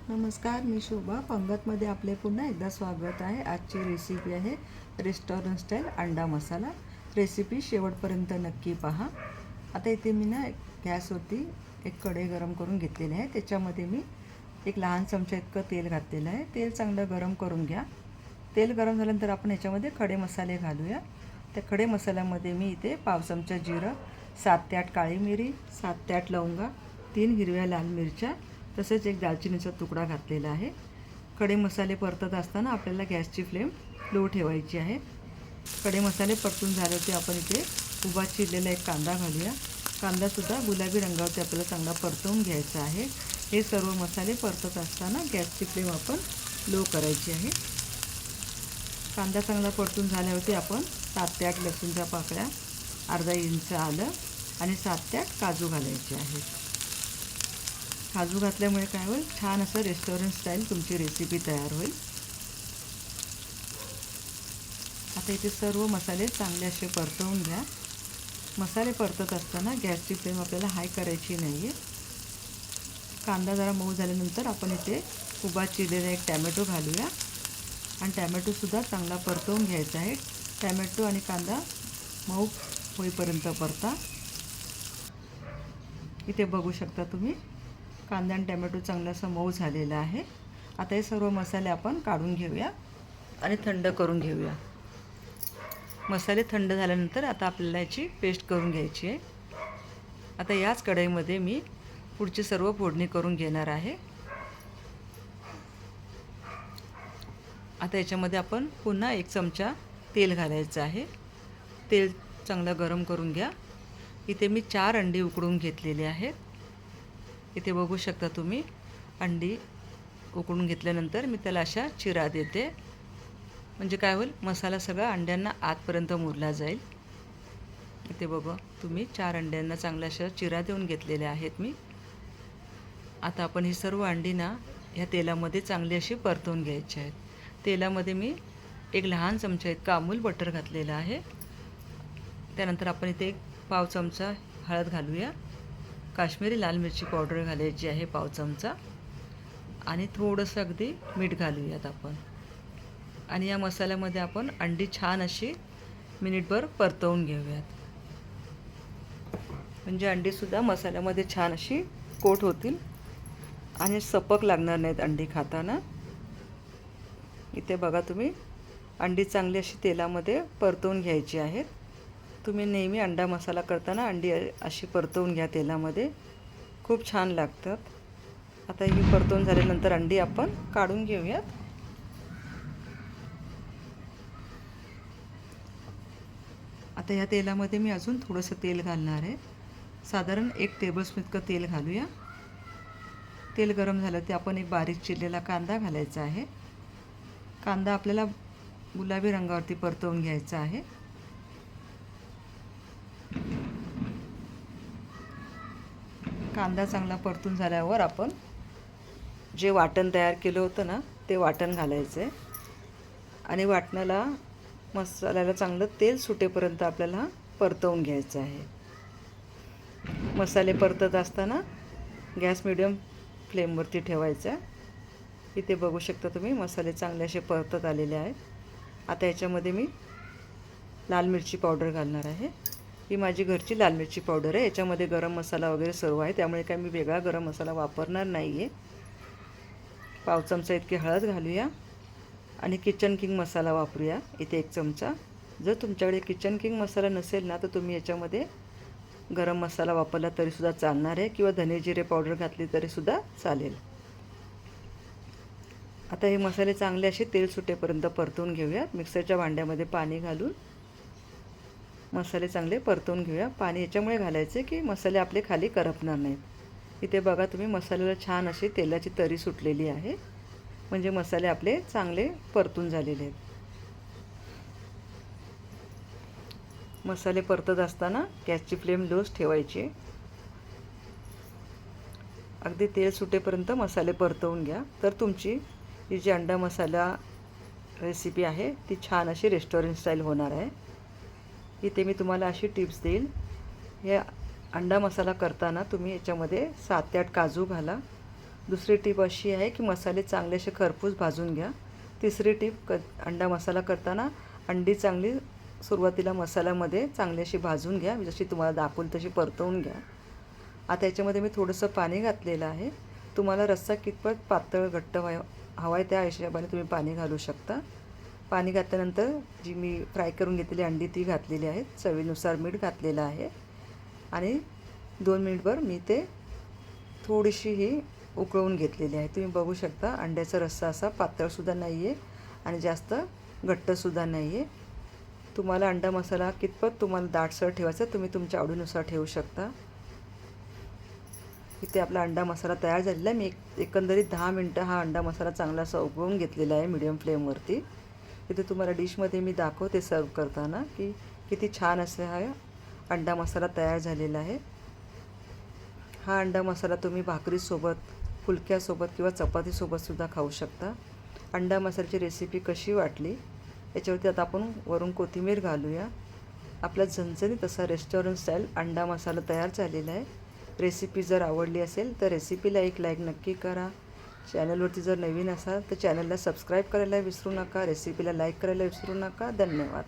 नमस्कार, मी शोभा. पंगतमध्ये आपले पुन्हा एकदा स्वागत आहे. आजची रेसिपी आहे रेस्टॉरंट स्टाईल अंडा मसाला. रेसिपी शेवटपर्यंत नक्की पहा. आता इथे मी गॅसवरती एक कढई गरम करून घेतलेली आहे. त्याच्यामध्ये मी एक लहान चमचा इतकं तेल घातलेलं आहे. तेल चांगलं गरम करून घ्या. तेल गरम झाल्यानंतर आपण ह्याच्यामध्ये खडे मसाले घालूया. त्या खडे मसाल्यामध्ये मी इथे पाव चमचा जिरं, 7 ते 8 काळी मिरी, 7 ते 8 लवंगा, 3 हिरव्या लाल मिरच्या, तसेच एक दालचिनीचा तुकडा घातलेला आहे. खडे मसाले परतत असताना आपल्याला गॅसची फ्लेम लो ठेवायची आहे. खडे मसाले परतून झाले होते. आपण इथे उभा चिरलेला एक कांदा घालूया. कांदासुद्धा गुलाबी रंगावरती आपल्याला चांगला परतवून घ्यायचा आहे. हे सर्व मसाले परतत असताना गॅसची फ्लेम आपण लो करायची आहे. कांदा चांगला परतून झाल्यावरती आपण 7 ते 8 लसूणच्या पाकळ्या, अर्धा इंच आलं आणि 7 ते 8 काजू घालायचे आहेत. काजू घातल्यामुळे काय होईल, छान असं रेस्टॉरंट स्टाईल तुमची रेसिपी तयार होईल. आता इथे सर्व मसाले चांगले असे परतवून घ्या. मसाले परतत असताना गॅसची फ्लेम आपल्याला हाय करायची नाही आहे. कांदा जरा मऊ झाल्यानंतर आपण इथे उभा चिरलेला एक टॅमॅटो घालूया आणि टॅमॅटोसुद्धा चांगला परतवून घ्यायचा आहे. टॅमॅटो आणि कांदा मऊ होईपर्यंत परता. इथे बघू शकता तुम्ही, कांदा आणि टॅमॅटो चांगला असं मऊ झालेला आहे. आता हे सर्व मसाले आपण काढून घेऊया आणि थंड करून घेऊया. मसाले थंड झाल्यानंतर आता आपल्याला याची पेस्ट करून घ्यायची आहे. आता याच कढईमध्ये मी पुढची सर्व फोडणी करून घेणार आहे. आता याच्यामध्ये आपण पुन्हा 1 चमचा तेल घालायचं आहे. तेल चांगलं गरम करून घ्या. इथे मी 4 अंडी उकडून घेतलेली आहेत. इथे बघू शकता तुम्ही, अंडी उकडून घेतल्यानंतर मी त्याला अशा चिरा देते. म्हणजे काय होईल, मसाला सगळा अंड्यांना आतपर्यंत मुरला जाईल. इथे बघा तुम्ही, 4 अंड्यांना चांगल्या अशा चिरा देऊन घेतलेल्या आहेत मी. आता आपण ही सर्व अंडी ह्या तेलामध्ये चांगली अशी परतवून घ्यायची आहेत. तेलामध्ये मी एक लहान चमचा इतका अमूल बटर घातलेला आहे. त्यानंतर आपण इथे 1 पाव चमचा हळद घालूया. काश्मीरी लाल मिरची पावडर घालायची आहे 1 चमचा आणि थोडंसं अगदी मीठ घालूयात आपण. आणि या मसाल्यामध्ये आपण अंडी छान अशी मिनिटभर परतवून घेऊयात. म्हणजे अंडीसुद्धा मसाल्यामध्ये छान अशी कोट होतील आणि सपक लागणार नाहीत अंडी खाताना. इथे बघा तुम्ही, अंडी चांगली अशी तेलामध्ये परतवून घ्यायची आहेत. तुम्ही नेहमी अंडा मसाला करताना अंडी अशी परतवून घ्या तेलामध्ये, खूप छान लागतात. आता ही परतवून झाल्यानंतर अंडी आपण काढून घेऊयात. आता या तेलामध्ये मी अजून थोडंसं तेल घालणार आहे. साधारण 1 टेबलस्पून इतकं तेल घालूया. तेल गरम झालं ते आपण एक बारीक चिरलेला कांदा घालायचा आहे. कांदा आपल्याला गुलाबी रंगावरती परतवून घ्यायचा आहे. कांदा चांगला परतून झाल्यावर आपण जे वाटण तयार केलं होतं ना, ते वाटण घालायचं आहे आणि वाटणाला, मसाल्याला चांगलं तेल सुटेपर्यंत आपल्याला परतवून घ्यायचं आहे. मसाले परतत असताना गॅस मिडियम फ्लेमवरती ठेवायचा. इथे बघू शकता तुम्ही, मसाले चांगले असे परतत आलेले आहेत. आता याच्यामध्ये मी लाल मिरची पावडर घालणार आहे. ही माझी घरची लाल मिरची पावडर आहे. याच्यामध्ये गरम मसाला वगैरे सर्व आहे, त्यामुळे काय मी वेगळा गरम मसाला वापरणार नाही आहे. 1 चमचा इतकी हळद घालूया आणि किचन किंग मसाला वापरूया इथे 1 चमचा. जर तुमच्याकडे किचन किंग मसाला नसेल ना, तर तुम्ही याच्यामध्ये गरम मसाला वापरला तरीसुद्धा चालणार आहे किंवा धने जिरे पावडर घातली तरीसुद्धा चालेल. आता हे मसाले चांगले असे तेल सुटेपर्यंत परतवून घेऊया. मिक्सरच्या भांड्यामध्ये पाणी घालून मसाले चांगले परतवून घेऊया. पाणी याच्यामुळे घालायचे की मसाले आपले खाली करपणार नाहीत. इथे बघा तुम्ही, मसाल्याला छान अशी तेलाची तरी सुटलेली आहे. म्हणजे मसाले आपले चांगले परतून झालेले आहेत. मसाले परतत असताना गॅसची फ्लेम लोच ठेवायची. अगदी तेल सुटेपर्यंत मसाले परतवून घ्या. तर तुमची ही जी अंडा मसाला रेसिपी आहे ती छान अशी रेस्टॉरंट स्टाईल होणार आहे. इथे मी तुम्हाला अशी टिप्स देईल. हे अंडा मसाला करताना तुम्ही याच्यामध्ये 7 ते 8 काजू घाला, दुसरी टीप अशी आहे की मसाले चांगले असे खरपूस भाजून घ्या. तिसरी टीप अंडा मसाला करताना अंडी चांगली सुरुवातीला मसाल्यामध्ये चांगली अशी भाजून घ्या. जशी तुम्हाला दाखवून तशी परतवून घ्या. आता याच्यामध्ये मी थोडंसं पाणी घातलेलं आहे. तुम्हाला रस्सा कितपत पातळ घट्ट हवा आहे त्या हिशोबाने तुम्ही पाणी घालू शकता. पाणी घातल्यानंतर जी मी फ्राय करून घेतलेली अंडी ती घातलेली आहेत. चवीनुसार मीठ घातलेलं आहे आणि 2 मिनिटभर मी ते थोडीशी ही उकळवून घेतलेली आहे. तुम्ही बघू शकता अंड्याचा रस्सा असा पातळसुद्धा नाही आहे आणि जास्त घट्टसुद्धा नाही आहे. तुम्हाला अंडा मसाला कितपत तुम्हाला दाटसर ठेवायचा तुम्ही तुमच्या आवडीनुसार ठेवू शकता. इथे आपला अंडा मसाला तयार झालेला आहे. मी एकंदरीत 10 मिनटं हा अंडा मसाला चांगला असा उकळून घेतलेला आहे मीडियम फ्लेमवरती. इथे तुम्हाला डिशमध्ये मी दाखवते सर्व करताना की किती छान असा हा अंडा मसाला तयार झालेला आहे. हा अंडा मसाला तुम्ही भाकरीसोबत, फुलक्यासोबत किंवा चपातीसोबतसुद्धा खाऊ शकता. अंडा मसाल्याची रेसिपी कशी वाटली याच्यावरती आता आपण वरून कोथिंबीर घालूया. आपला झणझणीत असा रेस्टॉरंट स्टाईल अंडा मसाला तयार झालेला आहे. रेसिपी जर आवडली असेल तर रेसिपीला एक लाईक नक्की करा. चॅनलवरती जर नवीन असाल तर चॅनलला सबस्क्राईब करायला विसरू नका. रेसिपीला लाईक करायला विसरू नका. धन्यवाद.